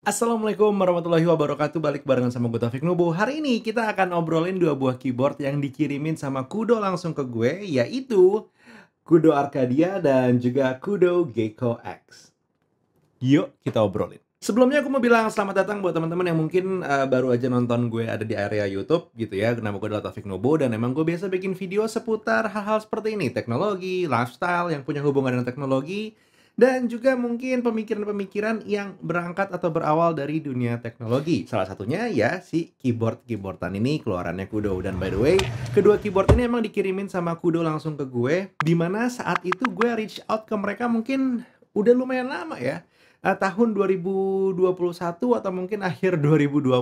Assalamualaikum warahmatullahi wabarakatuh. Balik barengan sama gue Taufik Nubu. Hari ini kita akan obrolin dua buah keyboard yang dikirimin sama Kudo langsung ke gue, yaitu Kudo Arcadia dan juga Kudo Gecko X. Yuk kita obrolin. Sebelumnya aku mau bilang selamat datang buat teman-teman yang mungkin baru aja nonton gue ada di area YouTube gitu ya. Nama gue adalah Taufik Nubu dan emang gue biasa bikin video seputar hal-hal seperti ini, teknologi, lifestyle yang punya hubungan dengan teknologi, dan juga mungkin pemikiran-pemikiran yang berangkat atau berawal dari dunia teknologi. Salah satunya ya si keyboardan ini keluarannya Kudo. Dan by the way, kedua keyboard ini emang dikirimin sama Kudo langsung ke gue, dimana saat itu gue reach out ke mereka mungkin udah lumayan lama ya, tahun 2021 atau mungkin akhir 2020.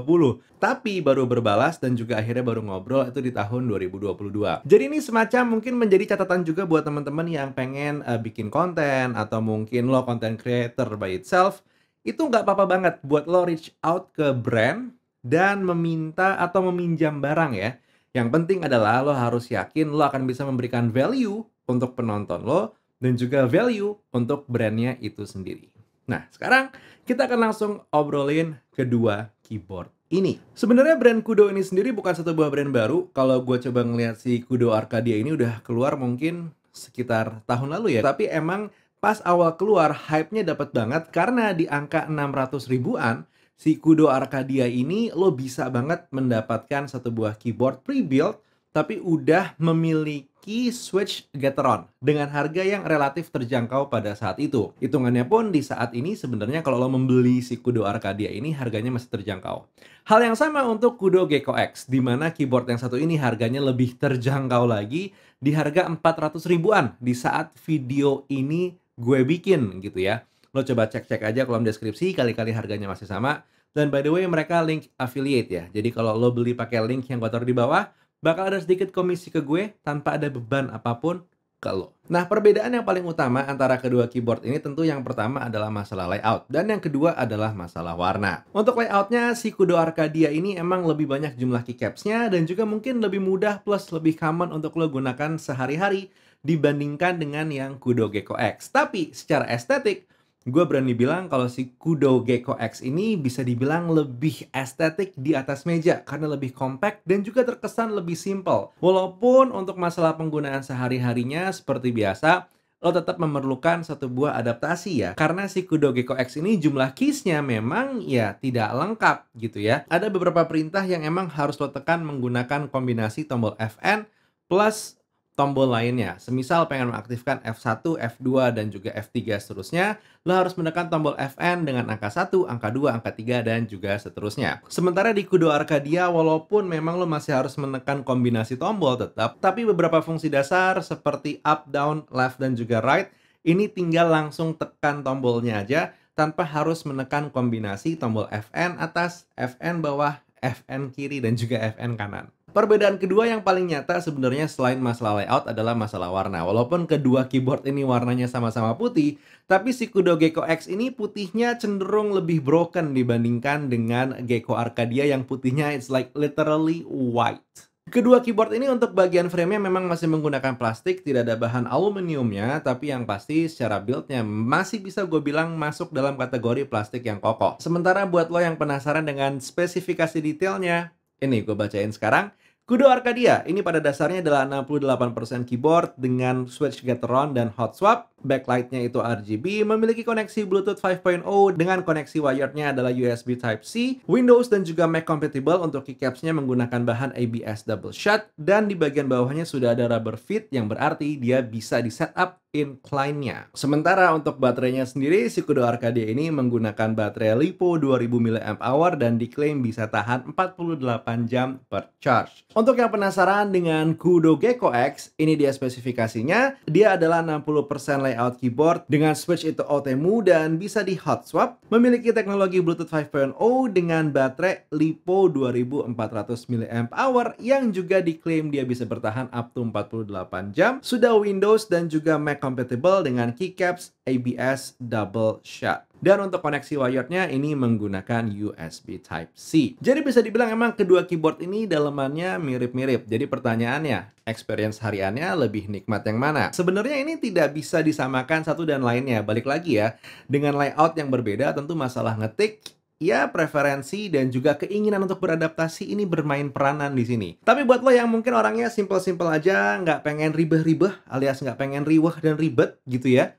Tapi baru berbalas dan juga akhirnya baru ngobrol itu di tahun 2022. Jadi ini semacam mungkin menjadi catatan juga buat teman-teman yang pengen bikin konten atau mungkin lo content creator by itself. Itu nggak apa-apa banget buat lo reach out ke brand dan meminta atau meminjam barang ya. Yang penting adalah lo harus yakin lo akan bisa memberikan value untuk penonton lo dan juga value untuk brandnya itu sendiri. Nah, sekarang kita akan langsung obrolin kedua keyboard ini. Sebenarnya brand Kudo ini sendiri bukan satu buah brand baru. Kalau gue coba ngeliat si Kudo Arcadia ini udah keluar mungkin sekitar tahun lalu ya. Tapi emang pas awal keluar hype-nya dapat banget karena di angka 600 ribuan si Kudo Arcadia ini lo bisa banget mendapatkan satu buah keyboard pre-built tapi udah memiliki switch Gateron dengan harga yang relatif terjangkau pada saat itu. Hitungannya pun di saat ini sebenarnya kalau lo membeli si Kudo Arcadia ini harganya masih terjangkau. Hal yang sama untuk Kudo Gecko X, di mana keyboard yang satu ini harganya lebih terjangkau lagi di harga 400 ribuan di saat video ini gue bikin gitu ya. Lo coba cek-cek aja kolom deskripsi, kali-kali harganya masih sama. Dan by the way mereka link affiliate ya. Jadi kalau lo beli pakai link yang gue taruh di bawah, bakal ada sedikit komisi ke gue tanpa ada beban apapun ke lo. Nah, perbedaan yang paling utama antara kedua keyboard ini tentu yang pertama adalah masalah layout dan yang kedua adalah masalah warna. Untuk layoutnya, si Kudo Arcadia ini emang lebih banyak jumlah keycaps-nya dan juga mungkin lebih mudah plus lebih common untuk lo gunakan sehari-hari dibandingkan dengan yang Kudo Gecko X. Tapi secara estetik, gue berani bilang kalau si Kudo Gecko X ini bisa dibilang lebih estetik di atas meja karena lebih compact dan juga terkesan lebih simple. Walaupun untuk masalah penggunaan sehari-harinya seperti biasa, lo tetap memerlukan satu buah adaptasi ya. Karena si Kudo Gecko X ini jumlah keysnya memang ya tidak lengkap gitu ya. Ada beberapa perintah yang emang harus lo tekan menggunakan kombinasi tombol Fn plus tombol lainnya. Semisal pengen mengaktifkan F1, F2, dan juga F3 seterusnya, lo harus menekan tombol Fn dengan angka 1, angka 2, angka 3, dan juga seterusnya. Sementara di Kudo Arcadia, walaupun memang lo masih harus menekan kombinasi tombol tetap, tapi beberapa fungsi dasar seperti up, down, left, dan juga right, ini tinggal langsung tekan tombolnya aja, tanpa harus menekan kombinasi tombol Fn atas, Fn bawah, Fn kiri, dan juga Fn kanan. Perbedaan kedua yang paling nyata sebenarnya selain masalah layout adalah masalah warna. Walaupun kedua keyboard ini warnanya sama-sama putih, tapi si Kudo Gecko X ini putihnya cenderung lebih broken dibandingkan dengan Gecko Arcadia yang putihnya it's like literally white. Kedua keyboard ini untuk bagian frame-nya memang masih menggunakan plastik, tidak ada bahan aluminiumnya, tapi yang pasti secara build-nya masih bisa gue bilang masuk dalam kategori plastik yang kokoh. Sementara buat lo yang penasaran dengan spesifikasi detailnya, ini gue bacain sekarang. Kudo Arcadia ini pada dasarnya adalah 68% keyboard dengan switch Gateron dan hot swap. Backlight-nya itu RGB, memiliki koneksi Bluetooth 5.0 dengan koneksi wired-nya adalah USB Type-C. Windows dan juga Mac compatible untuk keycaps-nya menggunakan bahan ABS double shot dan di bagian bawahnya sudah ada rubber feet yang berarti dia bisa di setup incline-nya. Sementara untuk baterainya sendiri, si Kudo Arcadia ini menggunakan baterai LiPo 2000 mAh dan diklaim bisa tahan 48 jam per charge. Untuk yang penasaran dengan Kudo Gecko X, ini dia spesifikasinya. Dia adalah 60% layout keyboard dengan switch itu OTEMU dan bisa di hot swap. Memiliki teknologi Bluetooth 5.0 dengan baterai LiPo 2400 mAh yang juga diklaim dia bisa bertahan up to 48 jam. Sudah Windows dan juga Mac compatible dengan keycaps ABS double shot. Dan untuk koneksi wirednya ini menggunakan USB Type-C. Jadi bisa dibilang emang kedua keyboard ini dalemannya mirip-mirip. Jadi pertanyaannya, experience hariannya lebih nikmat yang mana? Sebenarnya ini tidak bisa disamakan satu dan lainnya. Balik lagi ya, dengan layout yang berbeda tentu masalah ngetik ya preferensi dan juga keinginan untuk beradaptasi ini bermain peranan di sini. Tapi buat lo yang mungkin orangnya simple-simple aja, nggak pengen ribeh-ribeh alias nggak pengen riweh dan ribet gitu ya.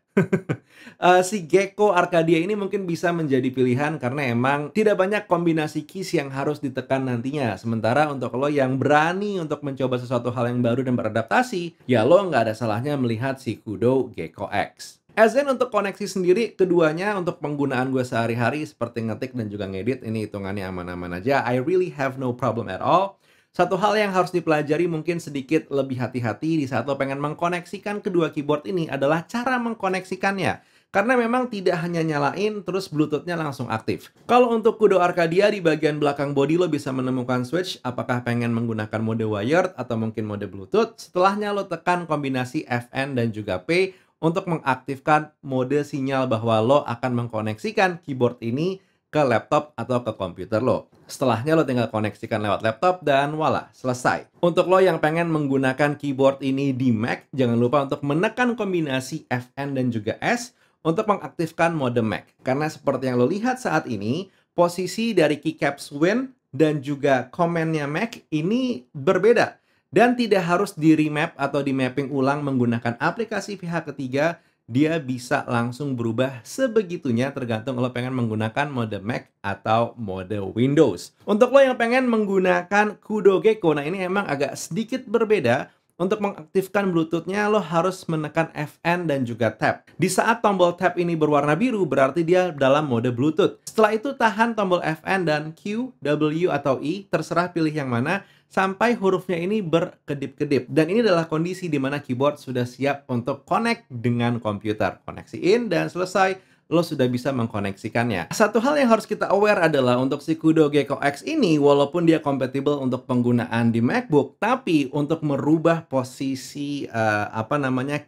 Si Gecko Arcadia ini mungkin bisa menjadi pilihan karena emang tidak banyak kombinasi keys yang harus ditekan nantinya. Sementara untuk lo yang berani untuk mencoba sesuatu hal yang baru dan beradaptasi, ya lo nggak ada salahnya melihat si Kudo Gecko X. As in untuk koneksi sendiri, keduanya untuk penggunaan gue sehari-hari seperti ngetik dan juga ngedit, ini hitungannya aman-aman aja. I really have no problem at all. Satu hal yang harus dipelajari mungkin sedikit lebih hati-hati di saat lo pengen mengkoneksikan kedua keyboard ini adalah cara mengkoneksikannya. Karena memang tidak hanya nyalain terus Bluetooth-nya langsung aktif. Kalau untuk Kudo Arcadia di bagian belakang body lo bisa menemukan switch apakah pengen menggunakan mode wired atau mungkin mode Bluetooth. Setelahnya lo tekan kombinasi FN dan juga P untuk mengaktifkan mode sinyal bahwa lo akan mengkoneksikan keyboard ini ke laptop atau ke komputer lo. Setelahnya lo tinggal koneksikan lewat laptop dan voila, selesai. Untuk lo yang pengen menggunakan keyboard ini di Mac, jangan lupa untuk menekan kombinasi FN dan juga S untuk mengaktifkan mode Mac. Karena seperti yang lo lihat saat ini, posisi dari keycaps Win dan juga command-nya Mac ini berbeda. Dan tidak harus di-remap atau di-mapping ulang menggunakan aplikasi pihak ketiga, dia bisa langsung berubah sebegitunya tergantung lo pengen menggunakan mode Mac atau mode Windows. Untuk lo yang pengen menggunakan Kudo Gecko, nah ini emang agak sedikit berbeda. Untuk mengaktifkan Bluetooth-nya, lo harus menekan FN dan juga Tab. Di saat tombol Tab ini berwarna biru, berarti dia dalam mode Bluetooth. Setelah itu, tahan tombol FN dan Q, W, atau I, terserah pilih yang mana, sampai hurufnya ini berkedip-kedip. Dan ini adalah kondisi di mana keyboard sudah siap untuk connect dengan komputer. Koneksiin dan selesai, lo sudah bisa mengkoneksikannya. Satu hal yang harus kita aware adalah untuk si Kudo Gecko X ini, walaupun dia compatible untuk penggunaan di MacBook, tapi untuk merubah posisi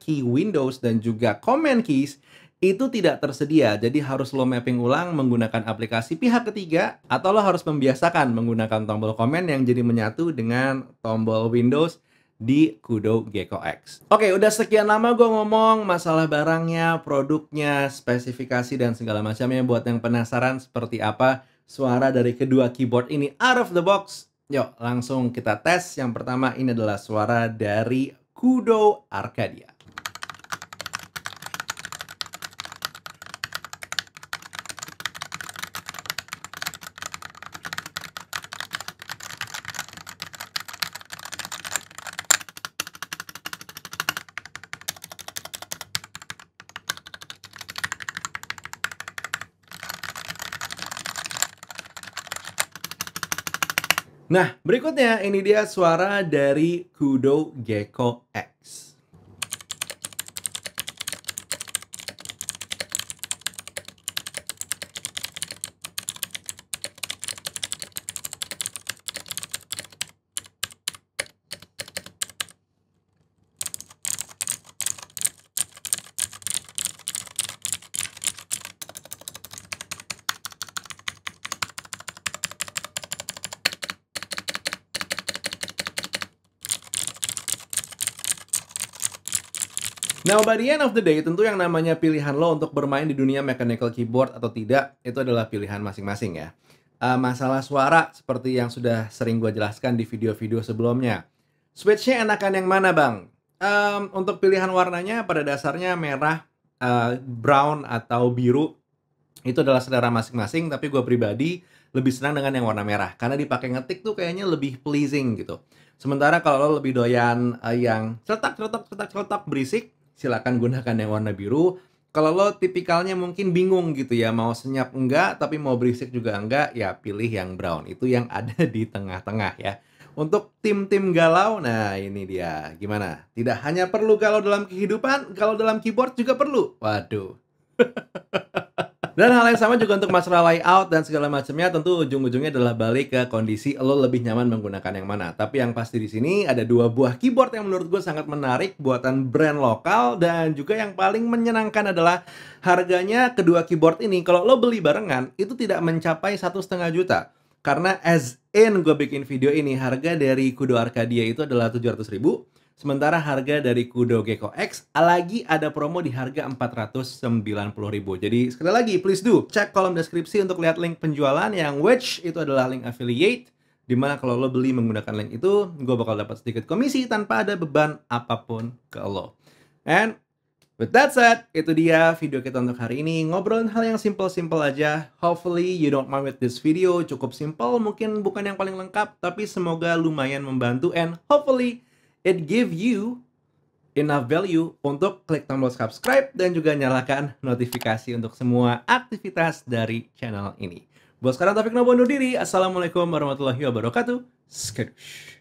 key Windows dan juga command keys itu tidak tersedia. Jadi harus lo mapping ulang menggunakan aplikasi pihak ketiga atau lo harus membiasakan menggunakan tombol command yang jadi menyatu dengan tombol Windows di Kudo Gecko X. Oke, udah sekian lama gue ngomong masalah barangnya, produknya, spesifikasi, dan segala macamnya. Buat yang penasaran seperti apa suara dari kedua keyboard ini out of the box, yuk langsung kita tes. Yang pertama ini adalah suara dari Kudo Arcadia. Nah, berikutnya ini dia suara dari Kudo Gecko X. Nah, by the end of the day, tentu yang namanya pilihan lo untuk bermain di dunia mechanical keyboard atau tidak, itu adalah pilihan masing-masing ya. Masalah suara, seperti yang sudah sering gue jelaskan di video-video sebelumnya. Switch-nya enakan yang mana, Bang? Untuk pilihan warnanya, pada dasarnya merah, brown, atau biru, itu adalah selera masing-masing, tapi gue pribadi lebih senang dengan yang warna merah. Karena dipakai ngetik tuh kayaknya lebih pleasing gitu. Sementara kalau lo lebih doyan yang cetak-cetak berisik, silakan gunakan yang warna biru. Kalau lo tipikalnya mungkin bingung gitu ya, mau senyap enggak, tapi mau berisik juga enggak, ya pilih yang brown. Itu yang ada di tengah-tengah ya. Untuk tim-tim galau, nah ini dia. Gimana? Tidak hanya perlu galau dalam kehidupan, kalau dalam keyboard juga perlu. Waduh. Dan hal yang sama juga untuk masalah layout dan segala macamnya, tentu ujung-ujungnya adalah balik ke kondisi lo lebih nyaman menggunakan yang mana. Tapi yang pasti di sini ada dua buah keyboard yang menurut gue sangat menarik, buatan brand lokal, dan juga yang paling menyenangkan adalah harganya kedua keyboard ini. Kalau lo beli barengan, itu tidak mencapai 1,5 juta. Karena as in gue bikin video ini, harga dari Kudo Arcadia itu adalah 700.000. Sementara harga dari Kudo Gecko X lagi ada promo di harga 490.000. Jadi sekali lagi, please do cek kolom deskripsi untuk lihat link penjualan yang which itu adalah link affiliate. Dimana kalau lo beli menggunakan link itu, gue bakal dapat sedikit komisi tanpa ada beban apapun ke lo. And with that said, itu dia video kita untuk hari ini. Ngobrolin hal yang simple-simple aja. Hopefully you don't mind with this video. Cukup simple, mungkin bukan yang paling lengkap, tapi semoga lumayan membantu. And hopefully it give you enough value untuk klik tombol subscribe dan juga nyalakan notifikasi untuk semua aktivitas dari channel ini. Buat sekarang Taufik Nobo undur diri. Assalamualaikum warahmatullahi wabarakatuh. Skadoosh.